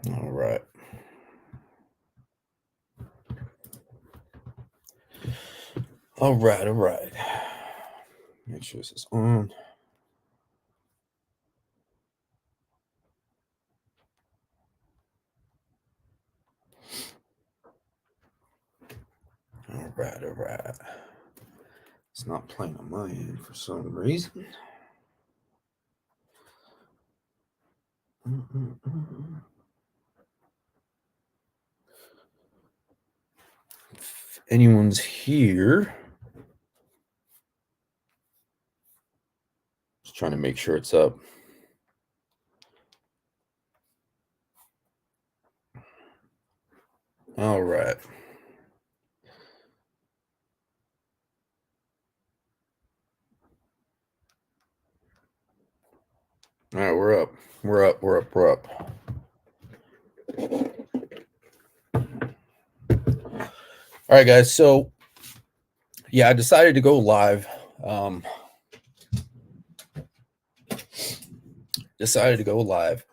All right. All right. All right. Make sure this is on. All right. All right. It's not playing on my end for some reason. If anyone's here, just trying to make sure it's up. All right. All right, we're up. We're up. We're up. We're up. All right, guys. So, yeah, I decided to go live. Decided to go live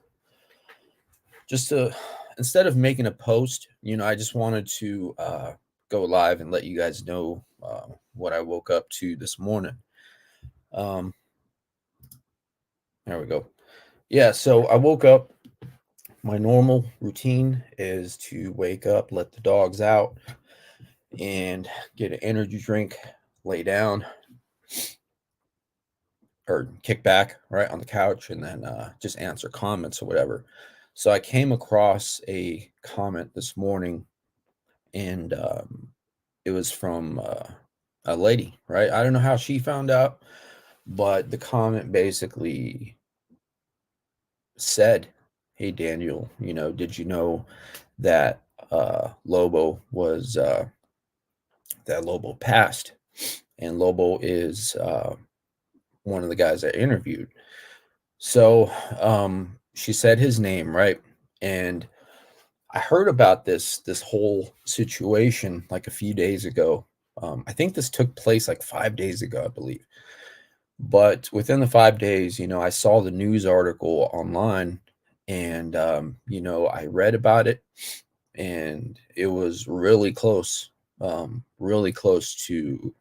just to, instead of making a post, I just wanted to go live and let you guys know what I woke up to this morning. Um, there we go. Yeah, so I woke up. My normal routine is to wake up, let the dogs out, and get an energy drink, lay down, or kick back right on the couch, and then just answer comments or whatever. So I came across a comment this morning, and it was from a lady, right? I don't know how she found out, but the comment basically said, "Hey Daniel, did you know that Lobo was that Lobo passed?" And Lobo is one of the guys I interviewed. So she said his name, right? And I heard about this whole situation like a few days ago. I think this took place like 5 days ago, I believe. But within the 5 days, I saw the news article online, and I read about it, and it was really close to.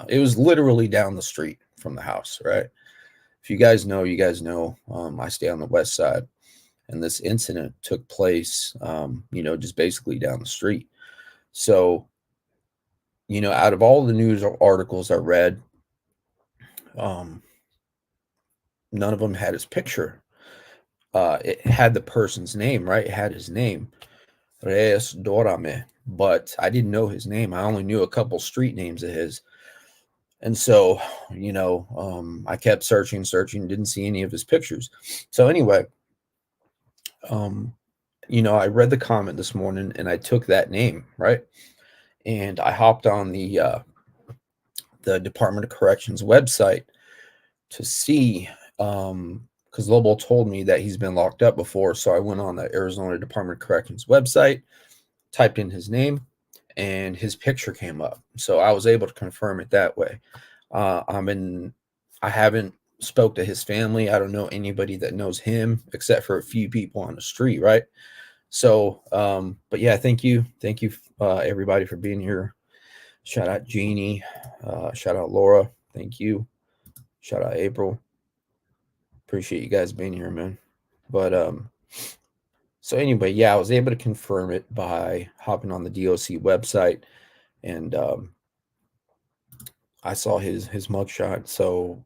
It was literally down the street from the house, right? If you guys know, you guys know. I stay on the west side, and this incident took place, just basically down the street. So, out of all the news articles I read, um, none of them had his picture. It had the person's name, right? It had his name, Reyes Dorame, but I didn't know his name. I only knew a couple street names of his. And so, I kept searching, didn't see any of his pictures. So anyway, um, I read the comment this morning and I took that name, right? And I hopped on the Department of Corrections website to see, because Lobo told me that he's been locked up before. So I went on the Arizona Department of Corrections website, typed in his name, and his picture came up. So I was able to confirm it that way. I haven't spoke to his family. I don't know anybody that knows him except for a few people on the street, right? So, but yeah, thank you, everybody for being here. Shout out Jeannie, shout out Laura, thank you. Shout out April. Appreciate you guys being here, man. But so anyway, yeah, I was able to confirm it by hopping on the DOC website, and I saw his mugshot. So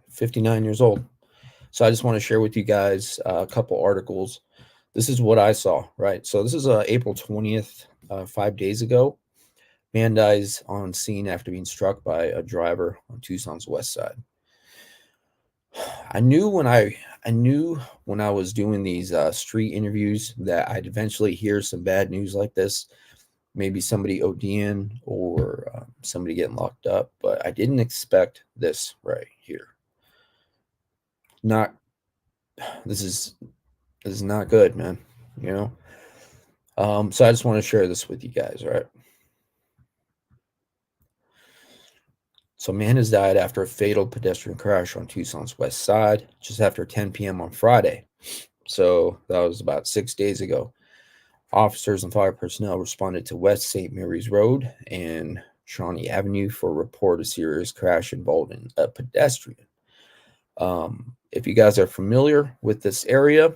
59 years old. So I just want to share with you guys a couple articles. This is what I saw, right? So this is April 20th, 5 days ago. Man dies on scene after being struck by a driver on Tucson's west side. I knew when I was doing these street interviews that I'd eventually hear some bad news like this, maybe somebody ODing or somebody getting locked up, but I didn't expect this right here. Not this is not good, man. You know. So I just want to share this with you guys, right? So, man has died after a fatal pedestrian crash on Tucson's west side, just after 10 p.m. on Friday. So that was about 6 days ago. Officers and fire personnel responded to West St. Mary's Road and Shawnee Avenue for a report of serious crash involving a pedestrian. If you guys are familiar with this area,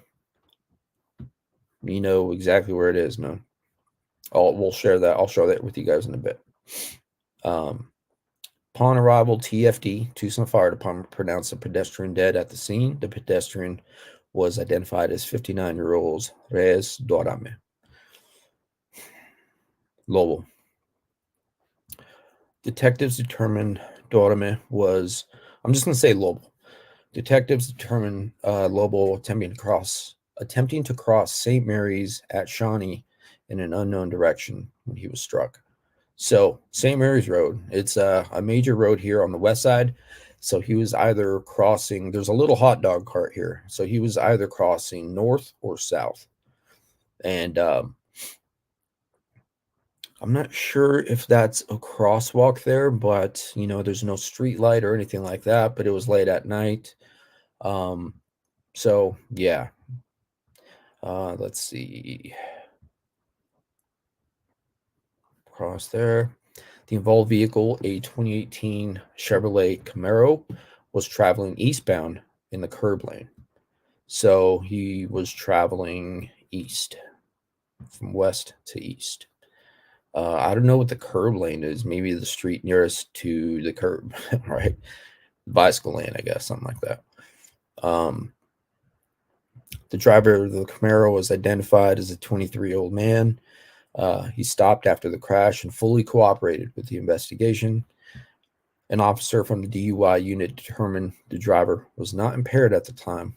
you know exactly where it is, man. We'll share that. I'll share that with you guys in a bit. Upon arrival, TFD, Tucson Fire Department, pronounced a pedestrian dead at the scene. The pedestrian was identified as 59-year-old Reyes Dorame. Lobo. Detectives determined Dorame was, I'm just going to say Lobo. Detectives determined Lobo attempting to cross St. Mary's at Shawnee in an unknown direction when he was struck. So St. Mary's Road, it's a major road here on the west side. So he was either crossing, there's a little hot dog cart here. So he was either crossing north or south. And I'm not sure if that's a crosswalk there, but there's no street light or anything like that, but it was late at night. So yeah. Let's see. Cross there. The involved vehicle, a 2018 Chevrolet Camaro, was traveling eastbound in the curb lane. So he was traveling east, from west to east. I don't know what the curb lane is. Maybe the street nearest to the curb, right? Bicycle lane, I guess, something like that. The driver of the Camaro was identified as a 23-year-old man. He stopped after the crash and fully cooperated with the investigation. An officer from the DUI unit determined the driver was not impaired at the time,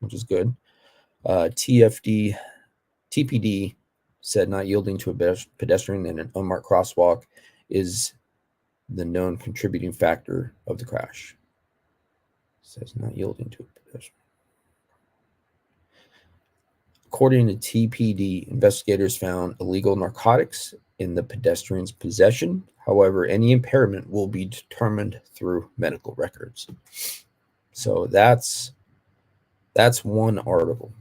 which is good. TPD said not yielding to a pedestrian in an unmarked crosswalk is the known contributing factor of the crash. It says not yielding to a pedestrian. According to TPD, investigators found illegal narcotics in the pedestrian's possession. However, any impairment will be determined through medical records. So that's one article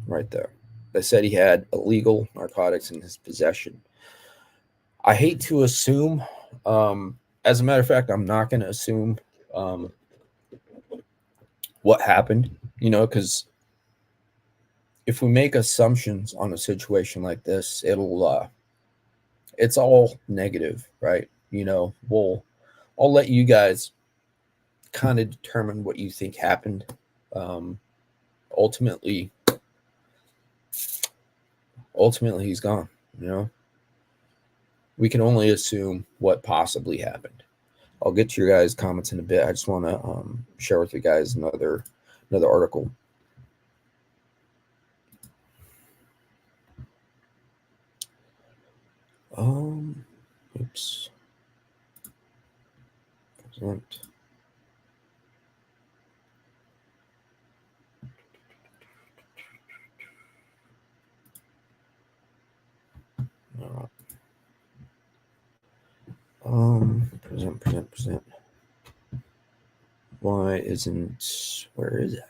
right there. They said he had illegal narcotics in his possession. I hate to assume. As a matter of fact, I'm not going to assume what happened, because if we make assumptions on a situation like this, it's all negative, right? I'll let you guys kind of determine what you think happened. Ultimately, he's gone. We can only assume what possibly happened. I'll get to your guys' comments in a bit. I just want to share with you guys another article. Oops. Present. Present. Why isn't, where is it?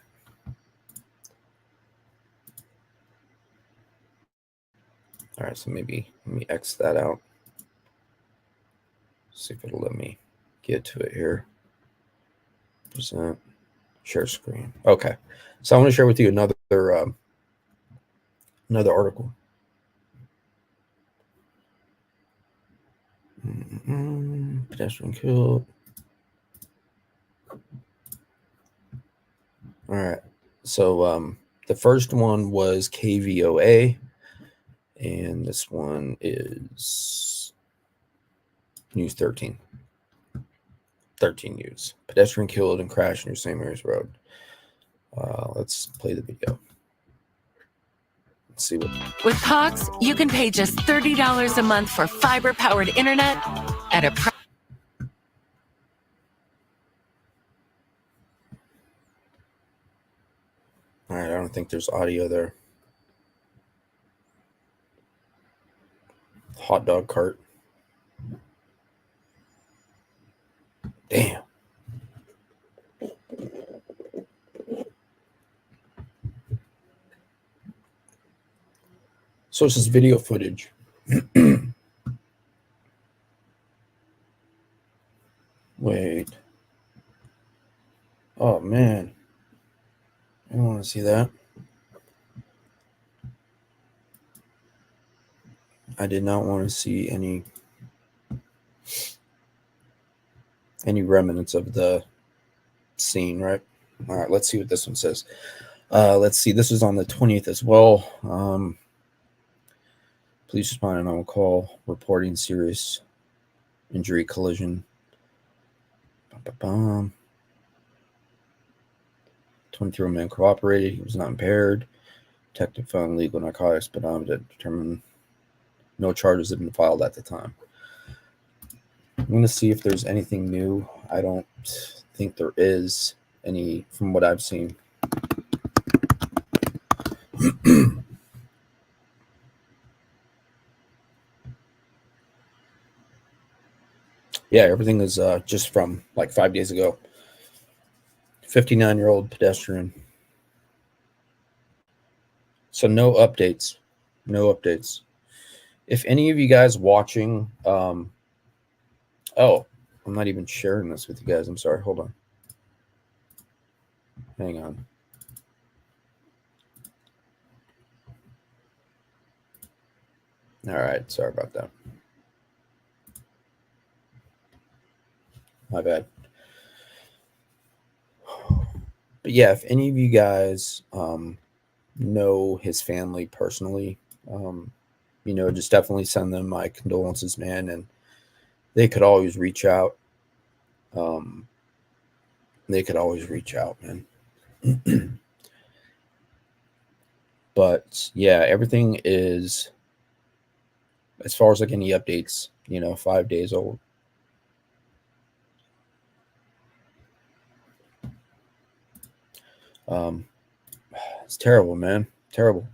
All right, so maybe let me X that out. See if it'll let me get to it here. Present, share screen. Okay, so I want to share with you another article. Pedestrian killed. All right, so the first one was KVOA, and this one is News 13. 13 News. Pedestrian killed and crashed near St. Mary's Road. Let's play the video. Let's see what. With Cox, you can pay just $30 a month for fiber-powered internet at a price. All right, I don't think there's audio there. Hot dog cart. Damn. So it's just video footage. Wait. Oh man. I don't want to see that. I did not want to see any remnants of the scene, right? All right, let's see what this one says. Let's see. This is on the 20th as well. Police responded on a call reporting serious injury collision. 23-year-old man cooperated. He was not impaired. Detective found legal narcotics, but determined no charges had been filed at the time. I'm going to see if there's anything new. I don't think there is any from what I've seen. Yeah, everything is just from like 5 days ago. 59-year-old pedestrian. So no updates. No updates. If any of you guys watching, oh, I'm not even sharing this with you guys. I'm sorry. Hold on. Hang on. All right. Sorry about that. My bad. But yeah, if any of you guys know his family personally, just definitely send them my condolences, man. And they could always reach out. Man. But yeah, everything is, as far as like any updates, 5 days old. It's terrible, man. Terrible.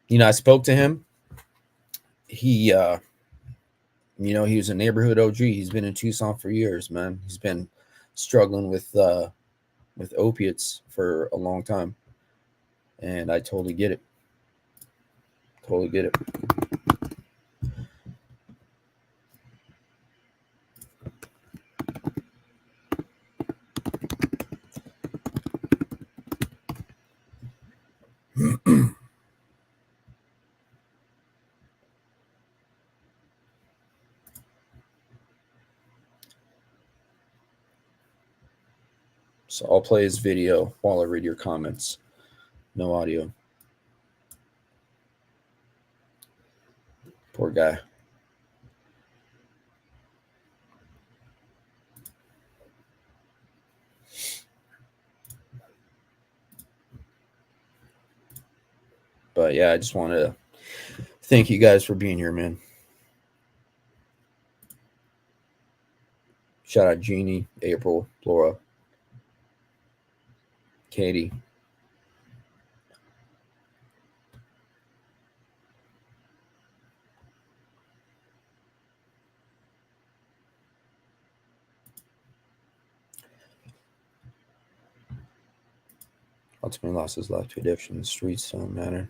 I spoke to him. He he was a neighborhood OG. He's been in Tucson for years, man. He's been struggling with opiates for a long time. And I totally get it. Totally get it. So I'll play his video while I read your comments. No audio. Poor guy. But yeah, I just wanted to thank you guys for being here, man. Shout out Jeannie, April, Laura, Katie. Ultimately lost his life to addiction. The streets don't matter.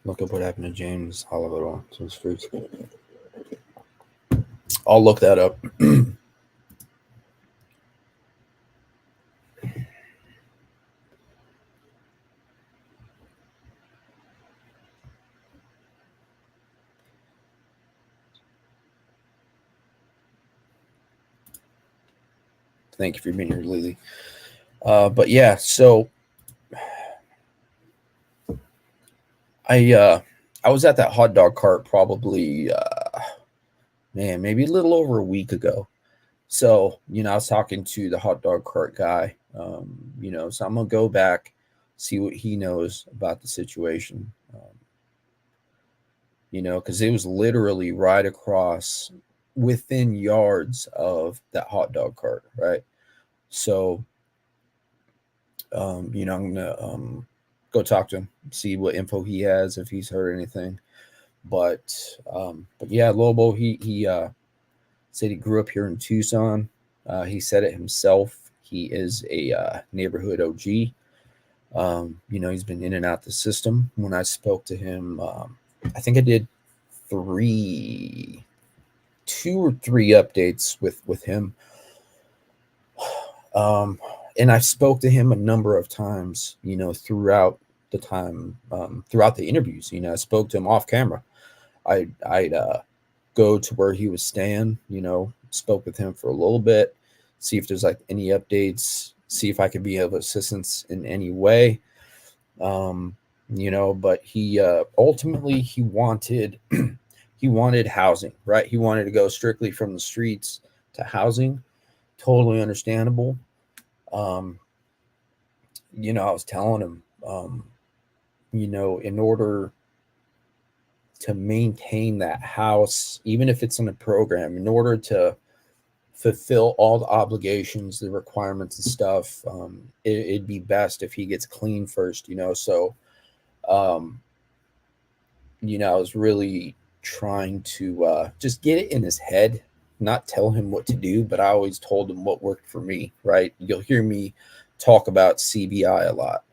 Look up what happened to James Oliver to the streets. I'll look that up. Thank you for being here, Lily. But yeah, so I was at that hot dog cart probably maybe a little over a week ago. So, I was talking to the hot dog cart guy. So I'm gonna go back, see what he knows about the situation. Because it was literally right across within yards of that hot dog cart, right? So I'm gonna go talk to him, see what info he has, if he's heard anything. But yeah, Lobo, he said he grew up here in Tucson. He said it himself. He is a neighborhood OG. He's been in and out the system. When I spoke to him, I think I did two or three updates with him. And I spoke to him a number of times, throughout the time, throughout the interviews. I spoke to him off camera. I'd go to where he was staying, spoke with him for a little bit, see if there's like any updates, see if I could be of assistance in any way. But he ultimately he wanted he wanted housing, right? He wanted to go strictly from the streets to housing. Totally understandable. Um, I was telling him, in order to maintain that house, even if it's in a program, in order to fulfill all the obligations, the requirements and stuff, it'd be best if he gets clean first, So, um, I was really trying to just get it in his head, not tell him what to do, but I always told him what worked for me, right? You'll hear me talk about CBI a lot.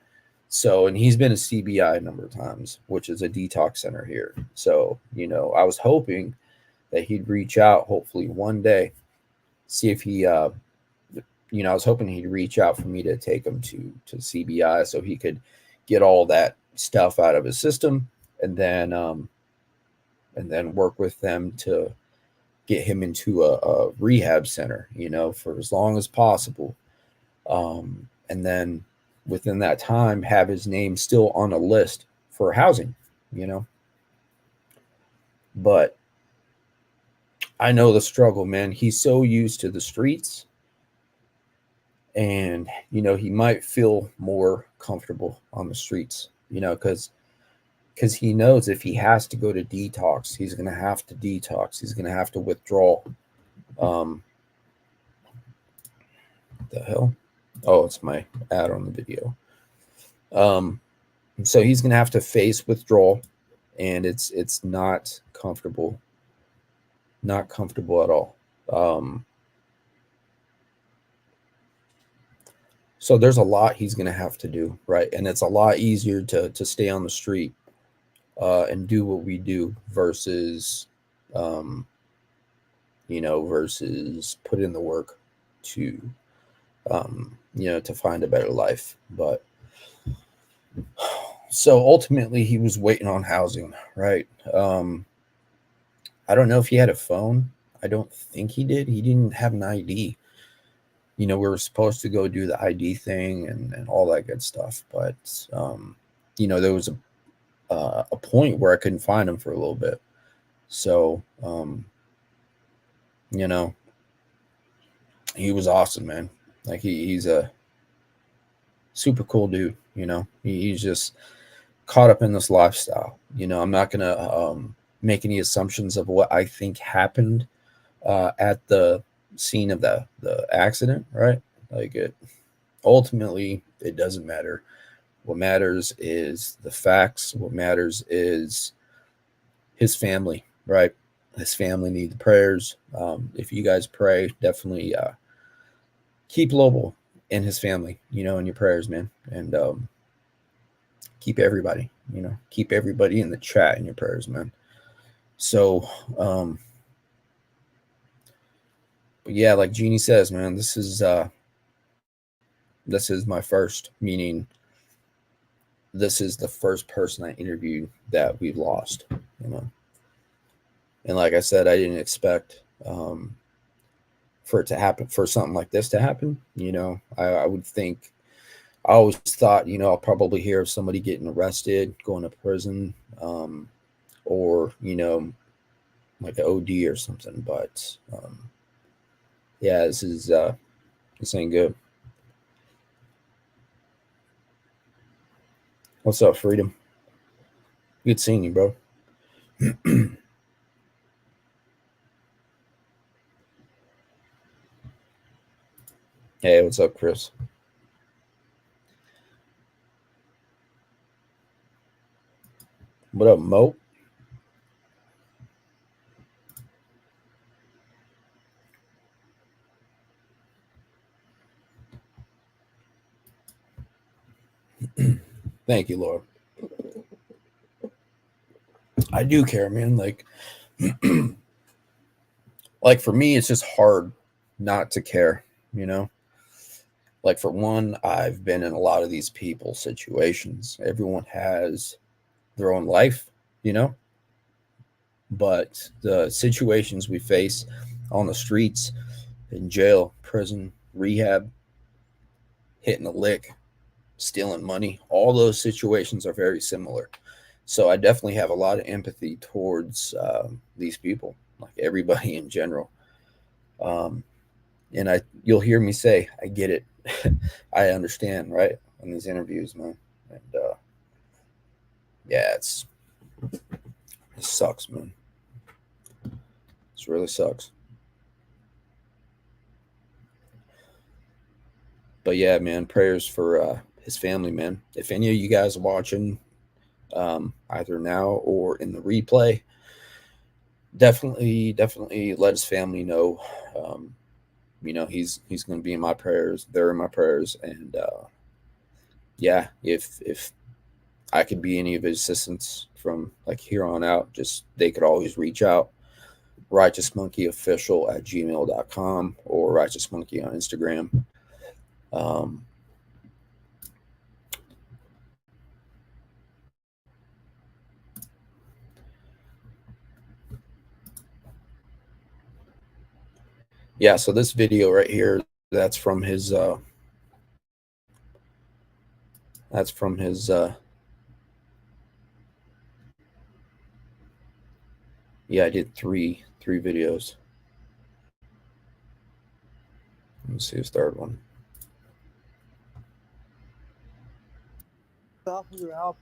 So, and he's been a CBI a number of times, which is a detox center here. So, I was hoping that he'd reach out, hopefully one day, see if he, I was hoping he'd reach out for me to take him to CBI so he could get all that stuff out of his system, and then work with them to get him into a rehab center, for as long as possible. And then within that time, have his name still on a list for housing, But I know the struggle, man. He's so used to the streets, and, he might feel more comfortable on the streets, because he knows if he has to go to detox, he's going to have to detox. He's going to have to withdraw. The hell? Oh, it's my ad on the video. So he's going to have to face withdrawal, and it's not comfortable. Not comfortable at all. So there's a lot he's going to have to do, right? And it's a lot easier to stay on the street and do what we do versus, versus put in the work to, to find a better life. But so ultimately he was waiting on housing, right? I don't know if he had a phone. I don't think he did. He didn't have an ID. We were supposed to go do the ID thing and all that good stuff. But, there was a point where I couldn't find him for a little bit. So, he was awesome, man. Like he's a super cool dude, he's just caught up in this lifestyle. I'm not going to make any assumptions of what I think happened at the scene of the accident, right? Like ultimately it doesn't matter. What matters is the facts. What matters is his family, right? His family need the prayers. If you guys pray, definitely keep Lobo and his family, in your prayers, man. And keep everybody in the chat in your prayers, man. So, but yeah, like Jeannie says, man, this is my first, meaning this is the first person I interviewed that we've lost, And like I said, I didn't expect for it to happen, for something like this to happen. I would think, I always thought, I'll probably hear of somebody getting arrested, going to prison, or, like an OD or something. But yeah, this ain't good. What's up, Freedom? Good seeing you, bro. Hey, what's up, Chris? What up, Mo? Thank you, Lord. I do care, man. Like for me, it's just hard not to care, you know? Like for one, I've been in a lot of these people situations. Everyone has their own life, you know? But the situations we face on the streets, in jail, prison, rehab, hitting a lick, stealing money, all those situations are very similar. So I definitely have a lot of empathy towards these people, like everybody in general. Um, and you'll hear me say, I get it. I understand, right? In these interviews, man. And yeah, it sucks, man. It really sucks. But yeah, man, prayers for his family, man. If any of you guys are watching, either now or in the replay, definitely let his family know. Um, he's going to be in my prayers. They're in my prayers, and yeah, if I could be any of his assistants from like here on out, just they could always reach out. righteousmonkeyofficial@gmail.com or righteous monkey on Instagram. Um, yeah, so this video right here, that's from his yeah, I did three videos. Let's see his third one. Offer your help.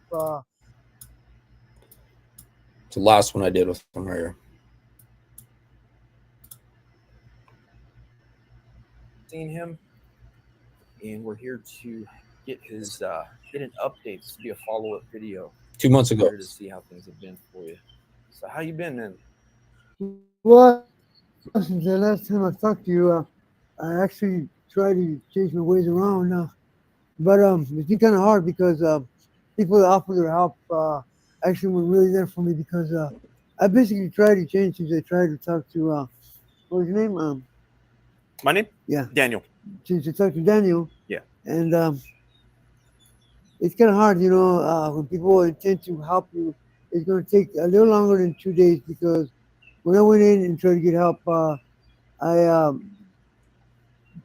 It's the last one I did with him right here. Seen him, and we're here to get his get an update. This will be a follow-up video. 2 months ago. Here to see how things have been for you. So how you been, man? Well, since the last time I talked to you, I actually tried to change my ways around now. But it's been kind of hard because people that offer their help actually were really there for me because I basically tried to change since I tried to talk to, what was your name? My name? Yeah. Daniel. Since I talked to Daniel. Yeah. And it's kind of hard, when people intend to help you, it's going to take a little longer than 2 days because when I went in and tried to get help, I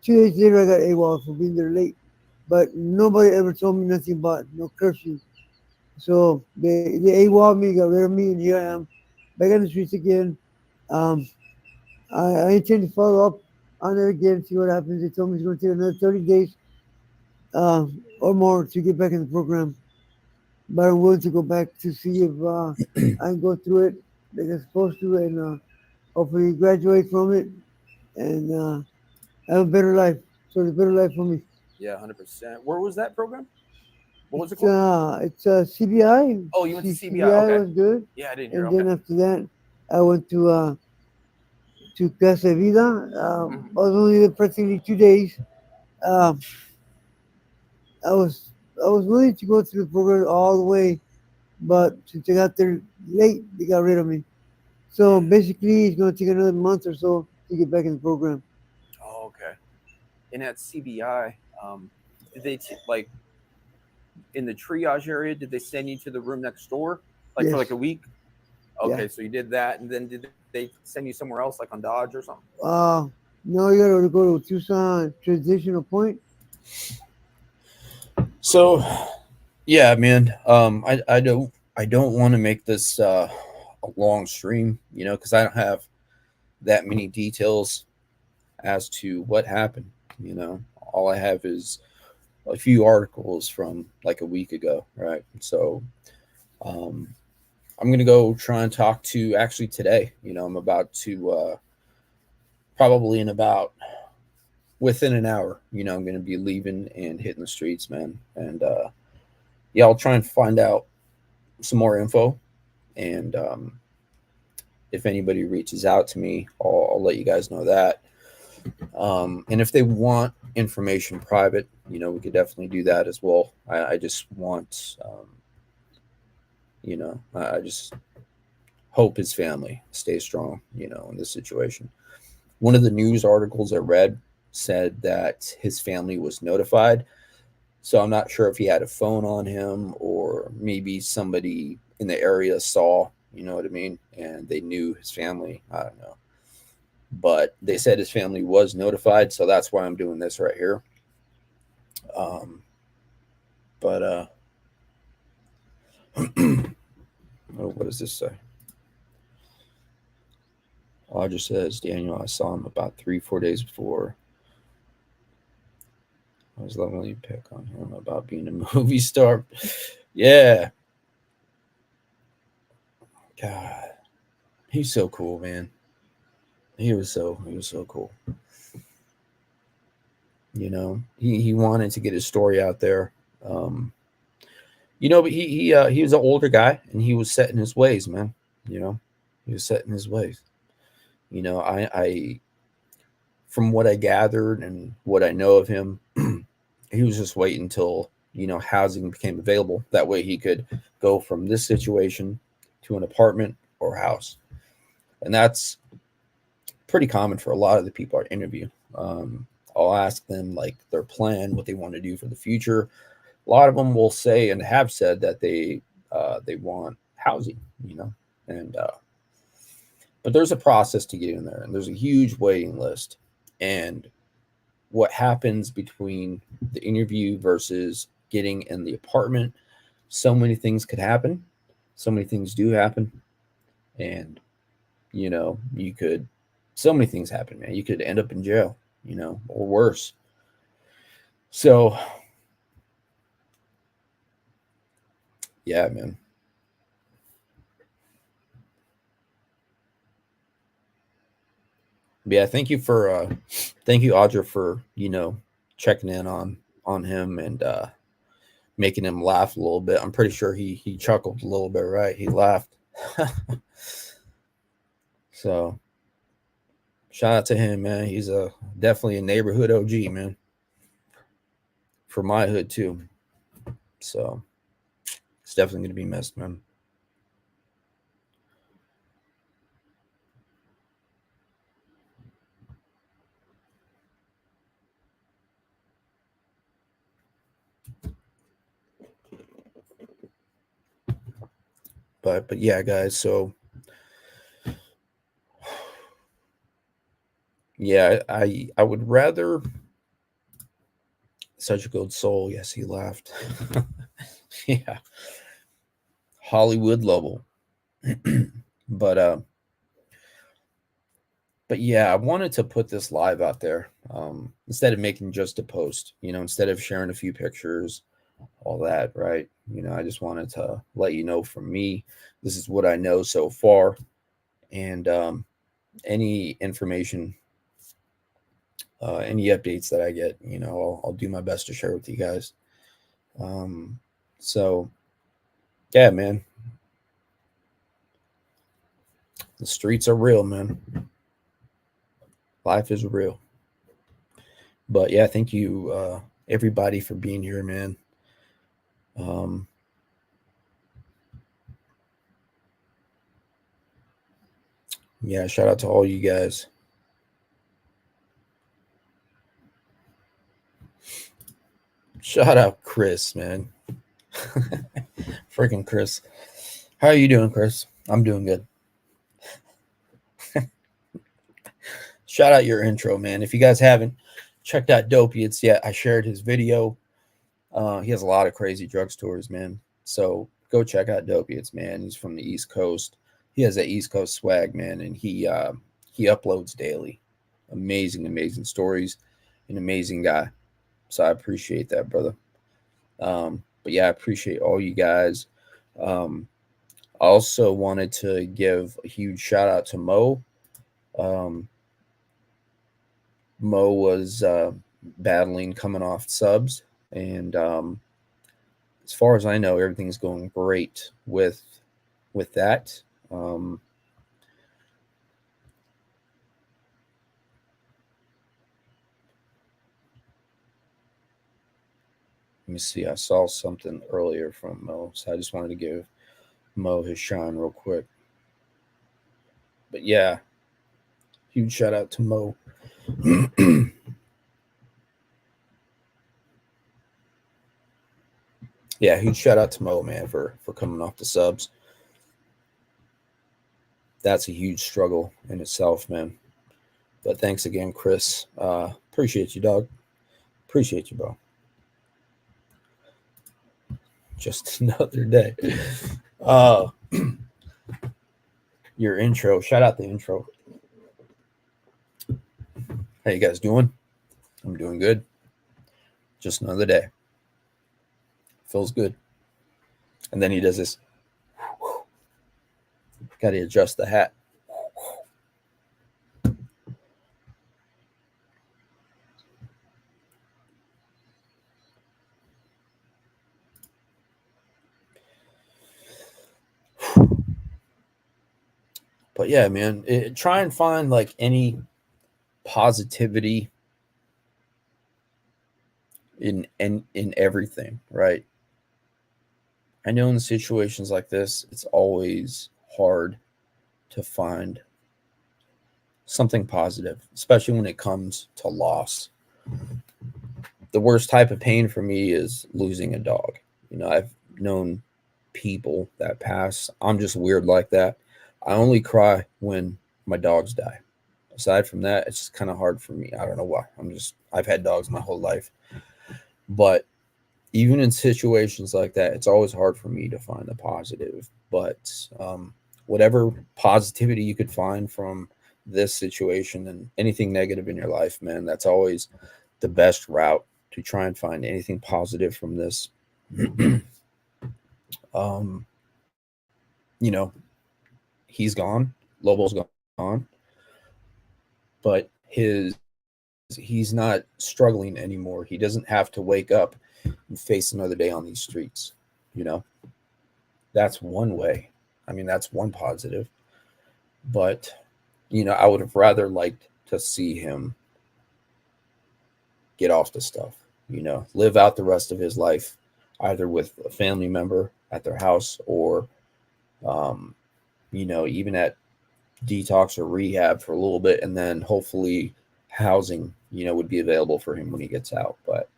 2 days later I got AWOL for being there late, but nobody ever told me nothing about no curfew. So they AWOL me, got rid of me, and here I am back on the streets again. Um, I intend to follow up on it again, see what happens. They told me it's going to take another 30 days or more to get back in the program, but I'm willing to go back to see if I can go through it like I'm supposed to and hopefully graduate from it and have a better life. So it's a better life for me. Yeah, 100%. Where was that program? What was it called? It's CBI. Oh, you went to CBI. CBI Okay. was good. Yeah, I didn't hear. And Okay. then after that, I went to Casa Vida. I was only there practically 2 days. Um, I was willing to go through the program all the way, but since I got there late, they got rid of me. So basically, it's going to take another month or so to get back in the program. Oh, okay. And at CBI, did they like in the triage area? Did they send you to the room next door, like Yes. for like a week? Okay, Yeah. so you did that, and then did they send you somewhere else, like on Dodge or something? No, you got to go to Tucson Transitional Point. So, yeah, man. I don't want to make this a long stream, because I don't have that many details as to what happened. All I have is a few articles from like a week ago, right? So, I'm gonna go try and talk to actually today. I'm about to probably within an hour. I'm gonna be leaving and hitting the streets, man, and yeah, I'll try and find out some more info, and if anybody reaches out to me, I'll let you guys know that. And if they want information private, you know, we could definitely do that as well. I just want, you know, I just hope his family stays strong, you know, in this situation. One of the news articles I read said that his family was notified. So I'm not sure if he had a phone on him or maybe somebody in the area saw, you know what I mean? And they knew his family. I don't know. But they said his family was notified. So that's why I'm doing this right here. Um, but, oh, what does this say? Audra says, Daniel, I saw him about 3-4 days before. I was loving you pick on him about being a movie star. Yeah. God. He's so cool, man. He was so cool. You know, he wanted to get his story out there. You know, but he was an older guy and he was set in his ways, man. You know, he was set in his ways. You know, I from what I gathered and what I know of him, he was just waiting until, you know, housing became available. That way he could go from this situation to an apartment or house. And that's pretty common for a lot of the people I interview. I'll ask them like their plan, what they want to do for the future. A lot of them will say and have said that they want housing, you know, and but there's a process to get in there, and there's a huge waiting list. And what happens between the interview versus getting in the apartment, so many things could happen. So many things do happen, and you know, you could so many things happen, man. You could end up in jail, you know, or worse. So yeah, man. But yeah, thank you, Audra, for, you know, checking in on him and making him laugh a little bit. I'm pretty sure he chuckled a little bit, right? He laughed. So shout out to him, man. He's definitely a neighborhood OG, man. For my hood too. So it's definitely gonna be missed, man. But yeah, guys. So yeah, I would rather such a good soul. Yes, he laughed. Yeah, Hollywood Lobo. but but yeah, I wanted to put this live out there instead of making just a post. You know, instead of sharing a few pictures, all that, right? You know, I just wanted to let you know from me, this is what I know so far, and any information, any updates that I get, you know, I'll do my best to share with you guys. So yeah, man, the streets are real, man. Life is real. But yeah, thank you, everybody, for being here, man. Um, yeah, shout out to all you guys. Shout out Chris, man. Freaking Chris. How are you doing, Chris? I'm doing good. Shout out your intro, man. If you guys haven't checked out Dopiates yet, I shared his video. He has a lot of crazy drugstores, man. So go check out Dopiates, man. He's from the East Coast. He has that East Coast swag, man, and he uploads daily. Amazing, amazing stories. An amazing guy. So I appreciate that, brother. But yeah, I appreciate all you guys. I also wanted to give a huge shout out to Mo. Mo was battling coming off subs, and as far as I know, everything's going great with that. As Let me see. I saw something earlier from Mo, so I just wanted to give Mo his shine real quick. But yeah, huge shout out to Mo. Yeah, huge shout out to Mo, man, for coming off the subs. That's a huge struggle in itself, man. But thanks again, Chris. Appreciate you, dog. Appreciate you, bro. Just another day. Your intro. Shout out the intro. How you guys doing? I'm doing good. Just another day. Feels good. And then he does this. Got to adjust the hat. But yeah, man, try and find like any positivity in everything, right? I know in situations like this, it's always hard to find something positive, especially when it comes to loss. The worst type of pain for me is losing a dog. You know, I've known people that pass. I'm just weird like that. I only cry when my dogs die. Aside from that, it's just kind of hard for me. I don't know why. I've had dogs my whole life. But even in situations like that, it's always hard for me to find the positive. But whatever positivity you could find from this situation and anything negative in your life, man, that's always the best route to try and find anything positive from this. You know, he's gone. Lobo's gone. But he's not struggling anymore. He doesn't have to wake up and face another day on these streets. You know, that's one way. I mean, that's one positive. But, you know, I would have rather liked to see him get off the stuff, you know, live out the rest of his life, either with a family member at their house or, you know, even at detox or rehab for a little bit. And then hopefully housing, you know, would be available for him when he gets out. But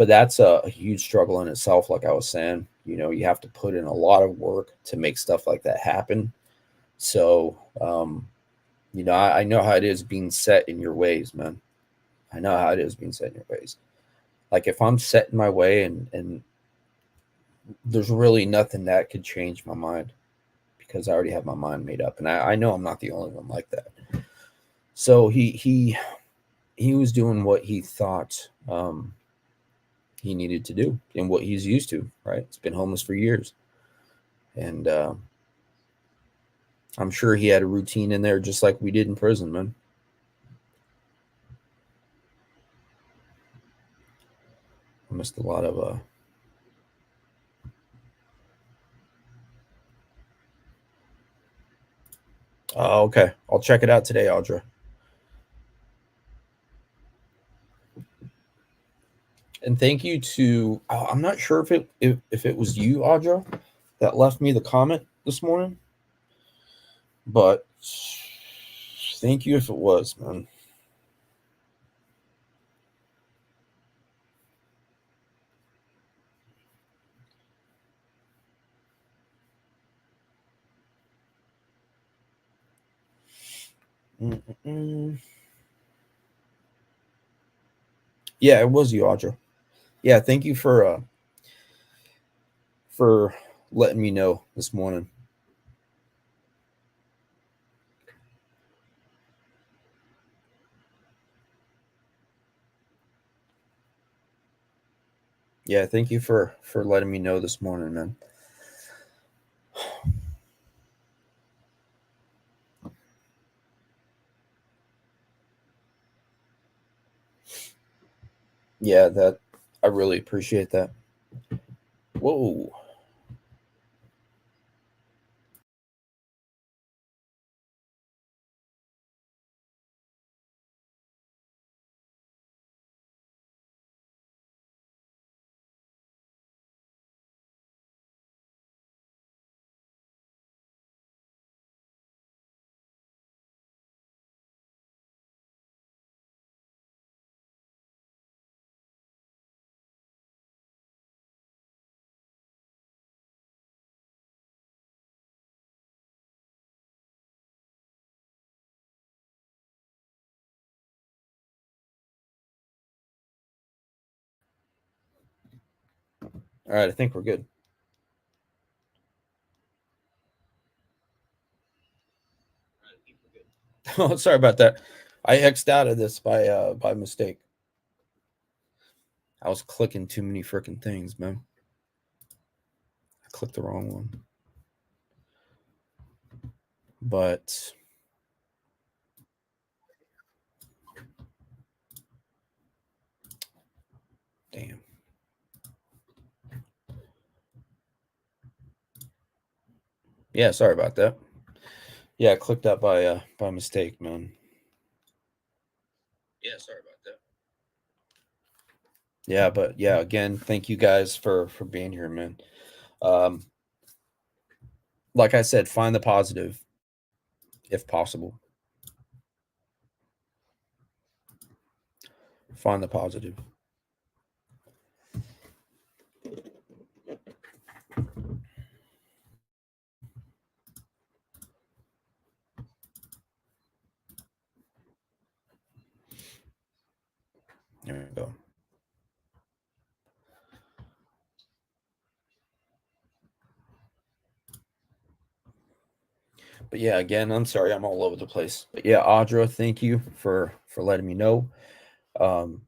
that's a huge struggle in itself. Like I was saying, you know, you have to put in a lot of work to make stuff like that happen. So, you know, I know how it is being set in your ways, man. I know how it is being set in your ways. Like if I'm set in my way and there's really nothing that could change my mind because I already have my mind made up. And I know I'm not the only one like that. So he was doing what he thought he needed to do and what he's used to, right? He's been homeless for years. And I'm sure he had a routine in there just like we did in prison, man. I missed a lot of oh, okay. I'll check it out today, Audra. And thank you to I'm not sure if it was you, Audra, that left me the comment this morning, but thank you if it was, man. Mm-mm. Yeah, it was you, Audra. Yeah, thank you for letting me know this morning. Yeah, thank you for letting me know this morning, man. Yeah, that I really appreciate that. Whoa. All right, I think we're good. Oh, sorry about that. I X'd out of this by mistake. I was clicking too many freaking things, man. I clicked the wrong one. But damn. Yeah, sorry about that. Yeah, I clicked that by mistake, man. Yeah, sorry about that. Yeah, but yeah, again, thank you guys for being here, man. Um, like I said, find the positive if possible. Find the positive. There we go. But yeah, again, I'm sorry, I'm all over the place. But yeah, Audra, thank you for letting me know. Um,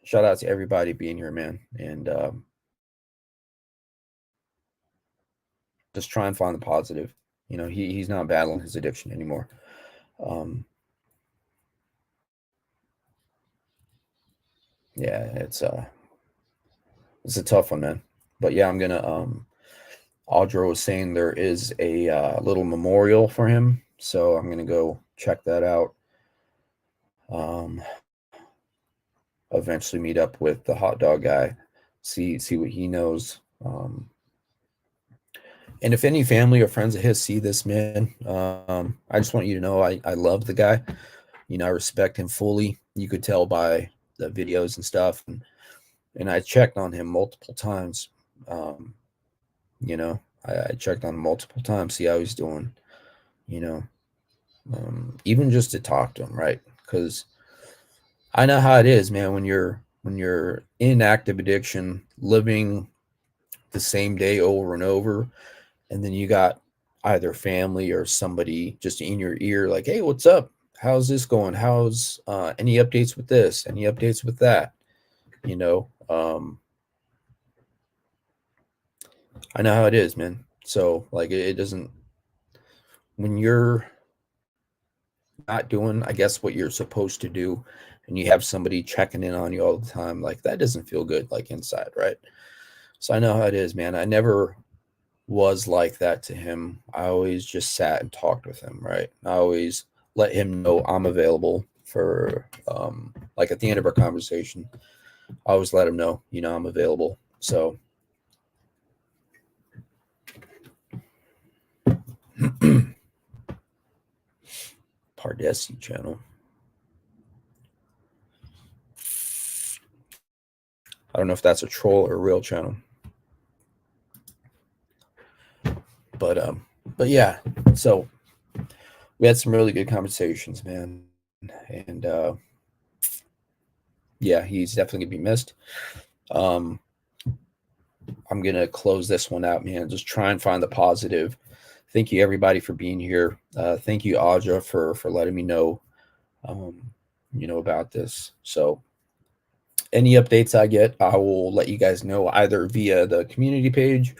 shout out to everybody being here, man, and just try and find the positive. You know, he's not battling his addiction anymore. Um, yeah, it's a tough one, man. But yeah, I'm gonna Audra was saying there is a little memorial for him, so I'm gonna go check that out. Um, eventually meet up with the hot dog guy, see what he knows. And if any family or friends of his see this, man, I just want you to know I love the guy. You know, I respect him fully. You could tell by the videos and stuff, and I checked on him multiple times. Um, you know, I checked on him multiple times, see how he's doing. You know, even just to talk to him, right? Because I know how it is, man. When you're in active addiction, living the same day over and over, and then you got either family or somebody just in your ear, like, "Hey, what's up? How's this going? How's any updates with this? Any updates with that?" You know, I know how it is, man. So like, it doesn't when you're not doing, I guess, what you're supposed to do, and you have somebody checking in on you all the time, like that doesn't feel good, like inside, right? So I know how it is, man. I never was like that to him. I always just sat and talked with him, right? I always let him know I'm available for like at the end of our conversation. I always let him know, you know, I'm available. So Pardesi channel. I don't know if that's a troll or a real channel. But yeah, so we had some really good conversations, man. And yeah, he's definitely gonna be missed. I'm gonna close this one out, man. Just try and find the positive. Thank you everybody for being here. Thank you, Audra, for letting me know about this. So any updates I get, I will let you guys know either via the community page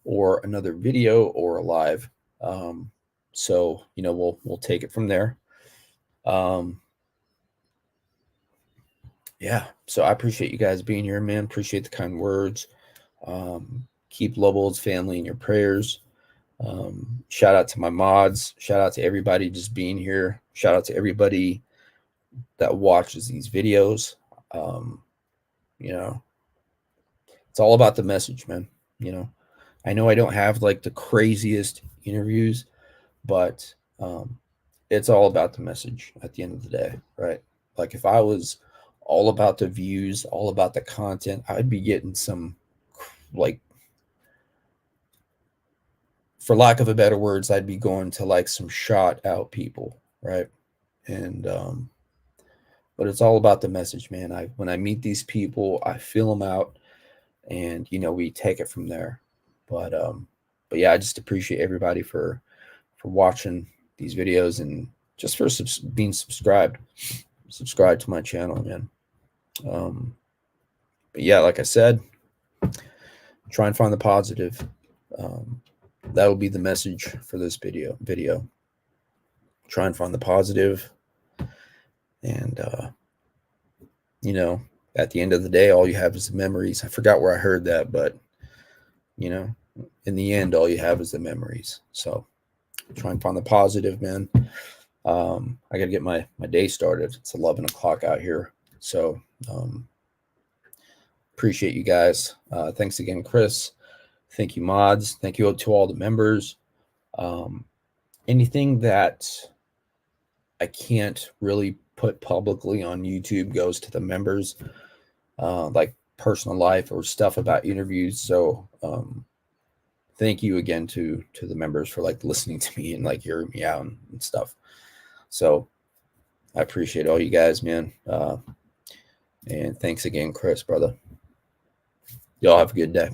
or another video or a live. So we'll take it from there. Yeah, so I appreciate you guys being here, man. Appreciate the kind words. Keep Lobo's family in your prayers. Shout out to my mods. Shout out to everybody just being here. Shout out to everybody that watches these videos. It's all about the message, man. I know I don't have like the craziest interviews, but it's all about the message at the end of the day, right? Like if I was all about the views, all about the content, I'd be getting some, like, for lack of a better words, I'd be going to like some shot out people, right? And but it's all about the message, man. When I meet these people, I feel them out. and we take it from there. But yeah, I just appreciate everybody for watching these videos, and just for being subscribed to my channel, man. But yeah, like I said, try and find the positive. That will be the message for this video. Try and find the positive, and at the end of the day, all you have is the memories. I forgot where I heard that, but in the end, all you have is the memories. So try and find the positive, man. I gotta get my day started. It's 11 o'clock out here. So appreciate you guys. Thanks again, Chris. Thank you, mods. Thank you to all the members. Anything that I can't really put publicly on YouTube goes to the members, like personal life or stuff about interviews. So thank you again to the members for like listening to me and like hearing me out and stuff. So I appreciate all you guys, man. And thanks again, Chris, brother. Y'all have a good day.